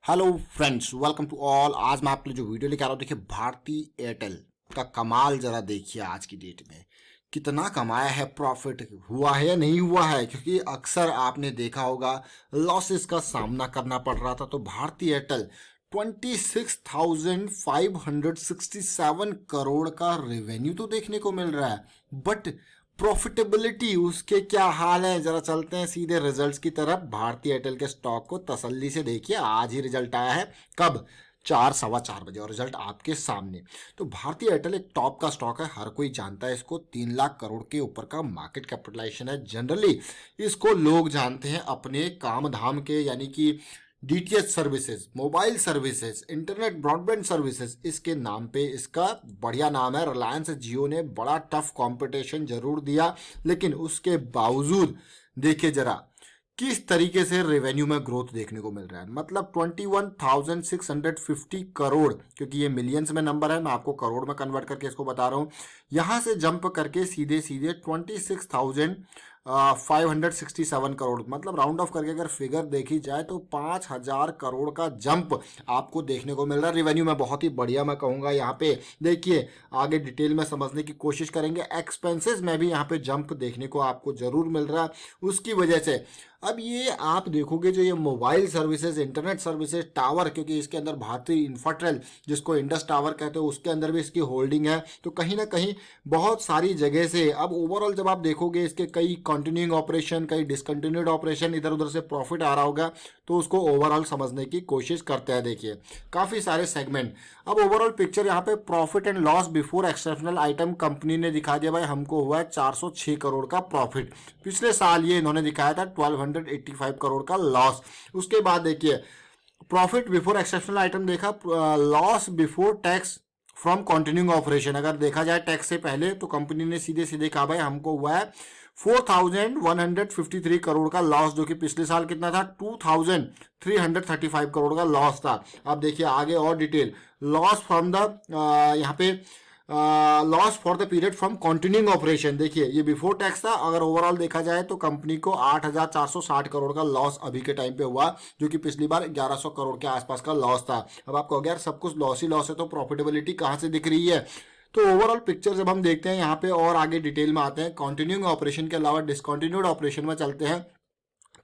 Hello friends, welcome to all. आज मैं आपके लिए जो वीडियो लेके आ रहा हूँ, देखिए भारती एयरटेल का कमाल जरा देखिए। आज की डेट में कितना कमाया है, प्रॉफिट हुआ है या नहीं हुआ है, क्योंकि अक्सर आपने देखा होगा लॉसेस का सामना करना पड़ रहा था। तो भारती एयरटेल 26,567 करोड़ का रेवेन्यू तो देखने को मिल रहा है, बट प्रॉफिटेबिलिटी उसके क्या हाल है, जरा चलते हैं सीधे रिजल्ट्स की तरफ। भारतीय एयरटेल के स्टॉक को तसल्ली से देखिए। आज ही रिजल्ट आया है, कब? 4 सवा 4 बजे, और रिजल्ट आपके सामने। तो भारतीय एयरटेल एक टॉप का स्टॉक है, हर कोई जानता है इसको। 3 लाख करोड़ के ऊपर का मार्केट कैपिटलाइजेशन है। जनरली इसको लोग जानते हैं अपने काम धाम के, यानी कि DTH services, mobile services, internet broadband services, इसके नाम पे इसका बढ़िया नाम है। रिलायंस जियो ने बड़ा टफ कंपटीशन जरूर दिया, लेकिन उसके बावजूद देखिए जरा किस तरीके से रेवेन्यू में ग्रोथ देखने को मिल रहा है। मतलब 21,650 करोड़, क्योंकि ये मिलियंस में नंबर है, मैं आपको करोड़ में कन्वर्ट करके इसको बता रहा हूं। यहां से जंप करके सीधे सीधे 26,567 करोड़, मतलब राउंड ऑफ करके अगर फिगर देखी जाए तो 5,000 करोड़ का जंप आपको देखने को मिल रहा है रेवेन्यू में। बहुत ही बढ़िया मैं कहूंगा। यहाँ पे देखिए, आगे डिटेल में समझने की कोशिश करेंगे। एक्सपेंसेस में भी यहाँ पे जंप देखने को आपको जरूर मिल रहा है। उसकी वजह से अब ये आप देखोगे, जो ये mobile services, internet services, tower, क्योंकि इसके अंदर भारतीय इंफ्राटेल जिसको इंडस टावर कहते हैं, उसके अंदर भी इसकी होल्डिंग है। तो कहीं ना कहीं बहुत सारी जगह से अब ओवरऑल जब आप देखोगे, इसके कई कंटिन्यूइंग ऑपरेशन, कई डिसकंटिन्यूड ऑपरेशन, इधर उधर से प्रॉफिट आ रहा होगा, तो उसको ओवरऑल समझने की कोशिश करते हैं। देखिए काफी सारे सेगमेंट। अब ओवरऑल पिक्चर यहाँ पे profit and loss before exceptional item company ने दिखा दिया। भाई हमको हुआ है 406 करोड़ का प्रॉफिट। पिछले साल ये इन्होंने दिखाया था 1285 करोड़ का लॉस। उसके बाद देखिए प्रॉफिट बिफोर एक्सेप्शनल आइटम देखा, loss before tax from continuing operation. अगर देखा जाए टैक्स से पहले, तो कंपनी ने सीधे सीधे कहा भाई हमको हुआ है 4,153 करोड़ का लॉस, जो कि पिछले साल कितना था? 2,335 करोड़ का लॉस था। अब देखिए आगे और डिटेल। लॉस फ्रॉम द यहाँ पे loss for the period from continuing operation, देखिए ये बिफोर टैक्स था। अगर ओवरऑल देखा जाए तो कंपनी को 8,460 करोड़ का लॉस अभी के टाइम पे हुआ, जो कि पिछली बार 1,100 करोड़ के आसपास का लॉस था। अब आप कहोगे यार सब कुछ लॉस ही लॉस है, तो प्रॉफिटेबिलिटी कहां से दिख रही है? तो ओवरऑल पिक्चर जब हम देखते हैं यहाँ पे और आगे डिटेल में आते हैं, कंटिन्यूइंग ऑपरेशन के अलावा डिसकंटिन्यूड ऑपरेशन में चलते हैं,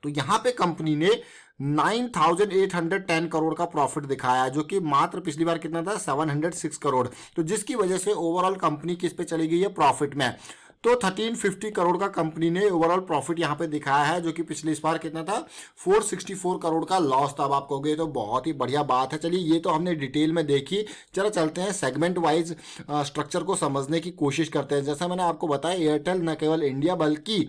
तो यहां पे कंपनी ने 9,810 करोड़ का प्रॉफिट दिखाया, जो कि मात्र पिछली बार कितना था? 706 करोड़। तो जिसकी वजह से ओवरऑल कंपनी किस पे चली गई है? प्रॉफिट में। तो 1350 करोड़ का कंपनी ने ओवरऑल प्रॉफिट यहां पे दिखाया है, जो कि पिछली बार कितना था? 464 करोड़ का लॉस था। अब आप कहोगे तो बहुत ही बढ़िया बात है। चलिए ये तो हमने डिटेल में देखी, जरा चलते हैं सेगमेंट वाइज स्ट्रक्चर को समझने की कोशिश करते हैं। जैसा मैंने आपको बताया, एयरटेल न केवल इंडिया बल्कि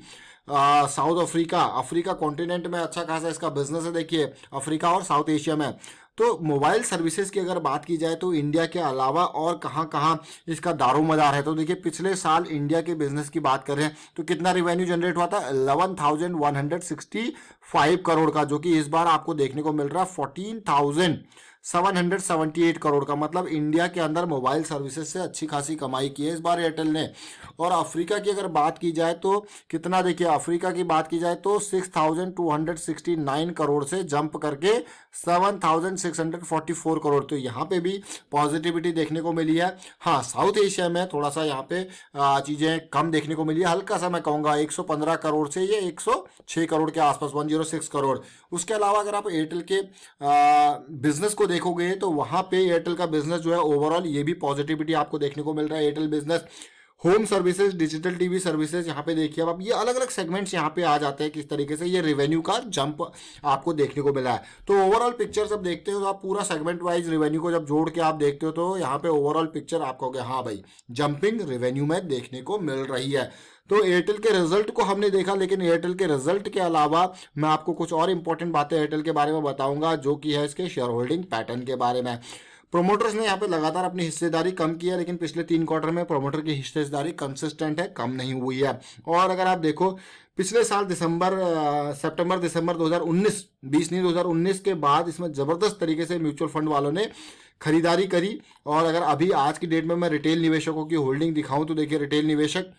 साउथ अफ्रीका कॉन्टिनेंट में अच्छा खासा इसका बिजनेस है। देखिए अफ्रीका और साउथ एशिया में। तो मोबाइल सर्विसेज की अगर बात की जाए तो इंडिया के अलावा और कहां कहां इसका दारोमदार है, तो देखिए पिछले साल इंडिया के बिजनेस की बात करें तो कितना रेवेन्यू जनरेट हुआ था? 11,165 करोड़ का, जो कि इस बार आपको देखने को मिल रहा है 14,778 करोड़ का। मतलब इंडिया के अंदर मोबाइल सर्विसेज से अच्छी खासी कमाई की है इस बार एयरटेल ने। और अफ्रीका की अगर बात की जाए तो कितना, देखिए अफ्रीका की बात की जाए तो 6,269 करोड़ से जंप करके 7,644 करोड़। तो यहाँ पे भी पॉजिटिविटी देखने को मिली है। हाँ, साउथ एशिया में थोड़ा सा यहाँ पे चीजें कम देखने को मिली है, हल्का सा मैं कहूंगा 115 करोड़ से ये 106 करोड़ के आसपास, 106 करोड़। उसके अलावा अगर आप एयरटेल के बिजनेस को देखोगे तो वहां पे एयरटेल का बिजनेस जो है ओवरऑल ये भी पॉजिटिविटी आपको देखने को मिल रहा है। Airtel business, home services, digital TV services, यहाँ पे देखिए अब ये अलग अलग सेगमेंट्स यहाँ पे आ जाते हैं। किस तरीके से ये रेवेन्यू का जंप आपको देखने को मिला है। तो ओवरऑल पिक्चर जब देखते हो तो आप पूरा सेगमेंट वाइज रेवेन्यू को जब जोड़ के आप देखते हो तो यहाँ पे ओवरऑल पिक्चर आपको कहोगे हाँ भाई जंपिंग रेवेन्यू में देखने को मिल रही है। तो एयरटेल के रिजल्ट को हमने देखा, लेकिन एयरटेल के रिजल्ट के अलावा मैं आपको कुछ और इंपॉर्टेंट बातें एयरटेल के बारे में बताऊंगा, जो कि है इसके शेयर होल्डिंग पैटर्न के बारे में। प्रोमोटर्स ने यहाँ पे लगातार अपनी हिस्सेदारी कम की है, लेकिन पिछले 3 क्वार्टर में प्रोमोटर की हिस्सेदारी कंसिस्टेंट है, कम नहीं हुई है। और अगर आप देखो पिछले साल सितंबर दिसंबर 2019, 20 नहीं 2019 के बाद इसमें जबरदस्त तरीके से म्यूचुअल फंड वालों ने खरीदारी करी। और अगर अभी आज की डेट में मैं रिटेल निवेशकों की होल्डिंग दिखाऊं तो देखिए रिटेल निवेशक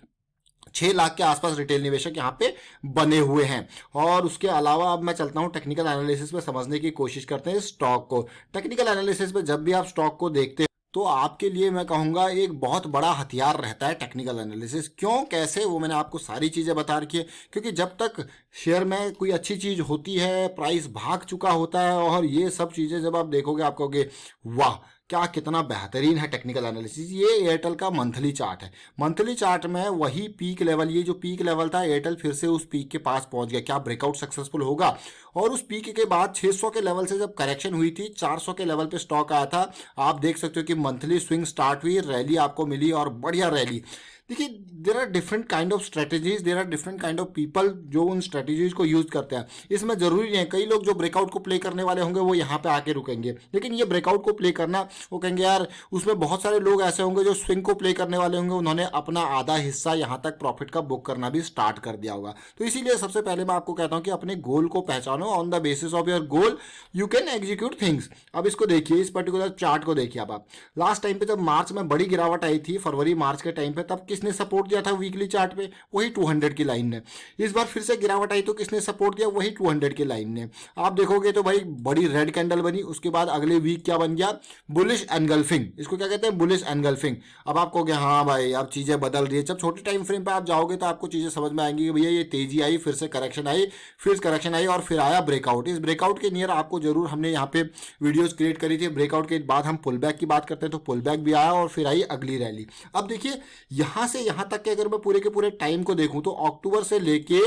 6 लाख के आसपास रिटेल निवेशक यहाँ पे बने हुए हैं। और उसके अलावा अब मैं चलता हूँ टेक्निकल एनालिसिस पे, समझने की कोशिश करते हैं स्टॉक को। टेक्निकल एनालिसिस पे जब भी आप स्टॉक को देखते हैं तो आपके लिए मैं कहूँगा एक बहुत बड़ा हथियार रहता है टेक्निकल एनालिसिस। क्यों, कैसे, वो मैंने आपको सारी चीज़ें बता रखी है। क्योंकि जब तक शेयर में कोई अच्छी चीज़ होती है, प्राइस भाग चुका होता है, और ये सब चीज़ें जब आप देखोगे आप कहोगे वाह क्या कितना बेहतरीन है टेक्निकल एनालिसिस। ये एयरटेल का मंथली चार्ट है। मंथली चार्ट में वही पीक लेवल, ये जो पीक लेवल था, एयरटेल फिर से उस पीक के पास पहुंच गया। क्या ब्रेकआउट सक्सेसफुल होगा? और उस पीक के बाद 600 के लेवल से जब करेक्शन हुई थी, 400 के लेवल पे स्टॉक आया था। आप देख सकते हो कि मंथली स्विंग स्टार्ट हुई, रैली आपको मिली और बढ़िया रैली। देखिए, there are different kind of strategies, there are different kind of people जो उन स्ट्रेटेजीज को यूज करते हैं। इसमें जरूरी नहीं है, कई लोग जो ब्रेकआउट को प्ले करने वाले होंगे वो यहाँ पे आके रुकेंगे, लेकिन ये ब्रेकआउट को प्ले करना, वो कहेंगे यार, उसमें बहुत सारे लोग ऐसे होंगे जो स्विंग को प्ले करने वाले होंगे, उन्होंने अपना आधा हिस्सा यहाँ तक प्रॉफिट का बुक करना भी स्टार्ट कर दिया होगा। तो इसीलिए सबसे पहले मैं आपको कहता हूँ कि अपने गोल को पहचानो। On the basis of your goal you can execute things. अब इसको देखिए, इस पर्टिकुलर चार्ट को देखिए। अब आप लास्ट टाइम पे जब मार्च में बड़ी गिरावट आई थी, फरवरी मार्च के टाइम पे, तब किसने सपोर्ट दिया था वीकली चार्ट पे? वही 200 की लाइन ने। इस बार फिर से गिरावट आई तो किसने सपोर्ट दिया? वही 200 की लाइन ने। आप देखोगे तो भाई बड़ी रेड कैंडल बनी, उसके बाद अगले वीक क्या बन गया? Bullish engulfing. इसको क्या कहते हैं? Bullish engulfing. अब आप कहोगे हाँ भाई अब चीजें बदल रही है। जब छोटे टाइम फ्रेम पे आप जाओगे तो आपको चीजें समझ में आएंगी कि भैया ये तेजी आई, फिर से करेक्शन आई, फिर करेक्शन आई और फिर आया ब्रेकआउट। इस ब्रेकआउट के नियर आपको जरूर, हमने यहाँ पे वीडियोस क्रिएट करी थी। ब्रेकआउट के बाद हम पुल बैक की बात करते हैं तो पुल बैक भी आया और फिर आई अगली रैली। अब देखिए, यहां से यहां तक के अगर मैं पूरे के पूरे टाइम को देखूं तो अक्टूबर से लेके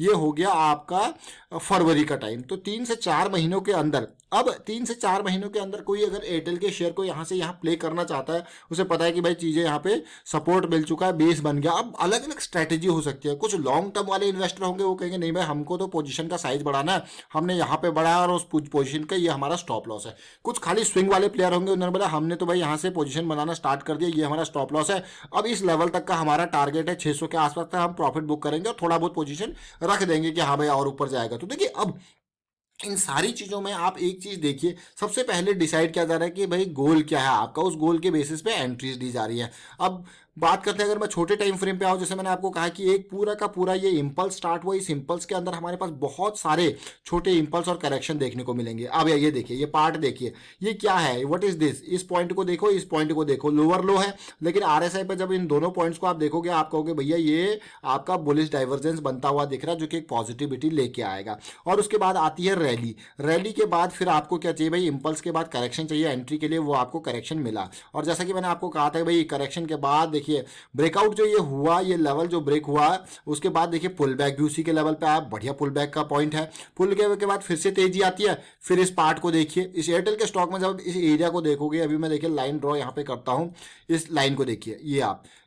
ये हो गया आपका फरवरी का टाइम। तो 3 से 4 महीनों के अंदर, अब 3 से 4 महीनों के अंदर कोई अगर एयरटेल के शेयर को यहां से यहां प्ले करना चाहता है, उसे पता है कि भाई चीजें यहां पे सपोर्ट मिल चुका है, बेस बन गया। अब अलग अलग स्ट्रेटेजी हो सकती है। कुछ लॉन्ग टर्म वाले इन्वेस्टर होंगे, वो कहेंगे नहीं भाई हमको तो पोजीशन का साइज बढ़ाना है, हमने यहाँ पे बढ़ाया और उस पोजीशन का ये हमारा स्टॉप लॉस है। कुछ खाली स्विंग वाले प्लेयर होंगे, उन्होंने बोला हमने तो भाई यहाँ से पोजीशन बनाना स्टार्ट कर दिया, ये हमारा स्टॉप लॉस है, अब इस लेवल तक का हमारा टारगेट है 600 के आसपास तक हम प्रॉफिट बुक करेंगे और थोड़ा बहुत पोजीशन रख देंगे कि हाँ भाई और ऊपर जाएगा। तो देखिए, अब इन सारी चीजों में आप एक चीज देखिए, सबसे पहले डिसाइड किया जा रहा है कि भाई गोल क्या है आपका, उस गोल के बेसिस पे एंट्रीज दी जा रही है। अब बात करते हैं, अगर मैं छोटे टाइम फ्रेम पे आऊँ, जैसे मैंने आपको कहा कि एक पूरा का पूरा ये इंपल्स स्टार्ट हुआ, इस इंपल्स के अंदर हमारे पास बहुत सारे छोटे इंपल्स और करेक्शन देखने को मिलेंगे। अब ये देखिए, ये पार्ट देखिए, ये क्या है, व्हाट इज दिस? इस पॉइंट को देखो, इस पॉइंट को देखो, लोअर लो है, लेकिन आरएसआई पे जब इन दोनों पॉइंट्स को आप देखोगे, आप कहोगे भैया ये आपका बुलिश डाइवर्जेंस बनता हुआ दिख रहा है, जो कि एक पॉजिटिविटी लेके आएगा। और उसके बाद आती है रैली। रैली के बाद फिर आपको क्या चाहिए भाई? इंपल्स के बाद करेक्शन चाहिए एंट्री के लिए, वो आपको करेक्शन मिला। और जैसा कि मैंने आपको कहा था भाई, करेक्शन के बाद देखिए ब्रेकआउट जो ये हुआ, ये लेवल जो ब्रेक हुआ, उसके बाद देखिए पुल बैक भी उसी के लेवल पे आया, बढ़िया पुल बैक का पॉइंट है। पुल के बाद फिर से तेजी आती है। फिर इस पार्ट को देखिए, इस एयरटेल के स्टॉक में जब इस एरिया को देखोगे, अभी मैं देखिए लाइन ड्रॉ यहाँ पे करता हूँ, इस लाइन को देखिए,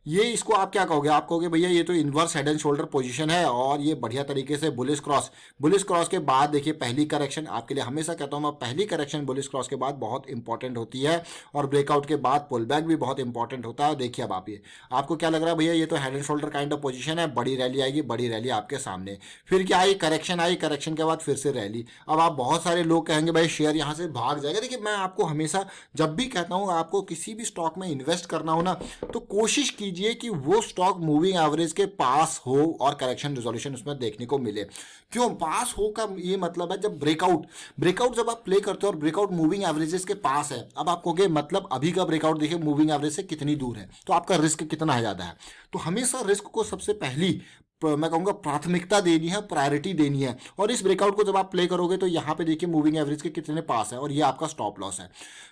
ये इसको आप क्या कहोगे? आप कहोगे भैया ये तो inverse head and shoulder position है और ये बढ़िया तरीके से बुलिश क्रॉस के बाद देखिए पहली करेक्शन, आपके लिए हमेशा कहता हूं मैं, पहली करेक्शन बुलिश क्रॉस के बाद बहुत इंपॉर्टेंट होती है और ब्रेकआउट के बाद पुल बैक भी बहुत इंपॉर्टेंट होता है। देखिए अब आप, ये आपको क्या लग रहा है भैया? ये तो head and shoulder kind of position है, बड़ी रैली आएगी, बड़ी रैली आपके सामने। फिर क्या आई? करेक्शन आई, करेक्शन के बाद फिर से रैली। अब आप, बहुत सारे लोग कहेंगे भाई शेयर यहाँ से भाग जाएगा। देखिए, मैं आपको हमेशा जब भी कहता हूँ आपको किसी भी स्टॉक में इन्वेस्ट करना हो ना, तो कोशिश कीजिए कि वो स्टॉक मूविंग एवरेज के पास हो और करेक्शन रिजोल्यूशन उसमें देखने को मिले। क्यों पास हो का ये मतलब है, जब ब्रेकआउट जब आप प्ले करते हो और ब्रेकआउट मूविंग एवरेजेस के पास है, अब आप कहोगे मतलब अभी का ब्रेकआउट देखिए मूविंग एवरेज से कितनी दूर है, तो आपका रिस्क कितना ज्यादा है। तो हमेशा रिस्क को सबसे पहली मैं कहूँगा प्राथमिकता देनी है, प्रायोरिटी देनी है। और इस ब्रेकआउट को जब आप प्ले करोगे तो यहाँ पे देखिए मूविंग एवरेज के कितने पास है और ये आपका स्टॉप लॉस है।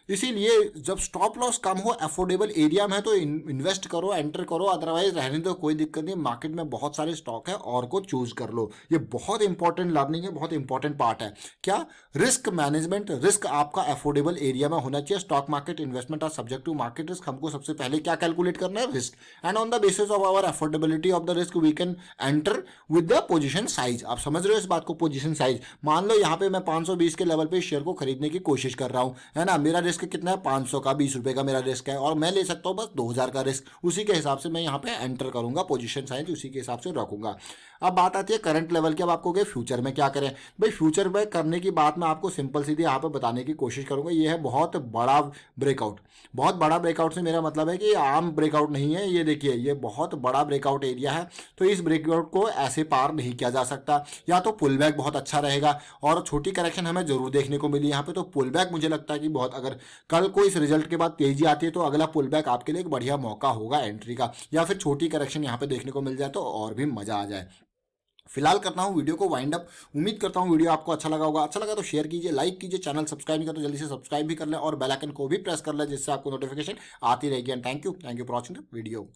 इसीलिए जब स्टॉप लॉस कम हो, अफोर्डेबल एरिया में, तो इन्वेस्ट करो, एंटर करो, अदरवाइज रहने दो, कोई दिक्कत नहीं। मार्केट में बहुत सारे स्टॉक है और को चूज कर लो। ये बहुत इंपॉर्टेंट लर्निंग है, बहुत इंपॉर्टेंट पार्ट है। क्या? Risk management. रिस्क आपका अफोर्डेबल एरिया में होना चाहिए। Stock market investment are subject to market risk. हमको सबसे पहले क्या कैलकुलेट करना है? Risk. And on the basis of our affordability of the risk we can enter with the position size. आप समझ रहे हो इस बात को? पोजीशन साइज, मान लो यहाँ पे मैं 520 के लेवल पे शेयर को खरीदने की कोशिश कर रहा हूँ, है ना। मेरा रिस्क कितना है? 500 का, 20 रुपए का मेरा रिस्क है और मैं ले सकता हूँ बस 2000 का रिस्क। उसी के हिसाब से मैं यहाँ पे एंटर करूंगा, पोजीशन साइज उसी के हिसाब से रखूंगा। अब बात आती है करंट लेवल की। अब आपको कहे फ्यूचर में क्या करें। भाई फ्यूचर में करने की बात मैं आपको सिंपल सीधी यहाँ पे बताने की कोशिश करूंगा। ये है बहुत बड़ा ब्रेकआउट। बहुत बड़ा ब्रेकआउट से मेरा मतलब है कि आम ब्रेकआउट नहीं है। ये देखिए ये बहुत बड़ा ब्रेकआउट एरिया है, तो इस ब्रेकआउट को ऐसे पार नहीं किया जा सकता। या तो पुल बैक बहुत अच्छा रहेगा, और छोटी करेक्शन हमें जरूर देखने को मिली यहाँ पे। तो पुल बैक मुझे लगता है कि बहुत, अगर कल को इस रिजल्ट के बाद तेजी आती है तो अगला पुल बैक आपके लिए एक बढ़िया मौका होगा एंट्री का, या फिर छोटी करेक्शन यहाँ पे देखने को मिल जाए तो और भी मजा आ जाए। फिलहाल करता हूँ वीडियो को वाइंड अप। उम्मीद करता हूँ वीडियो आपको अच्छा लगा होगा। अच्छा लगा तो शेयर कीजिए, लाइक कीजिए, चैनल सब्सक्राइब नहीं करते तो जल्दी से सब्सक्राइब भी कर लें, और बेल आइकन को भी प्रेस कर लें जिससे आपको नोटिफिकेशन आती रहेगी। And thank you for watching the video.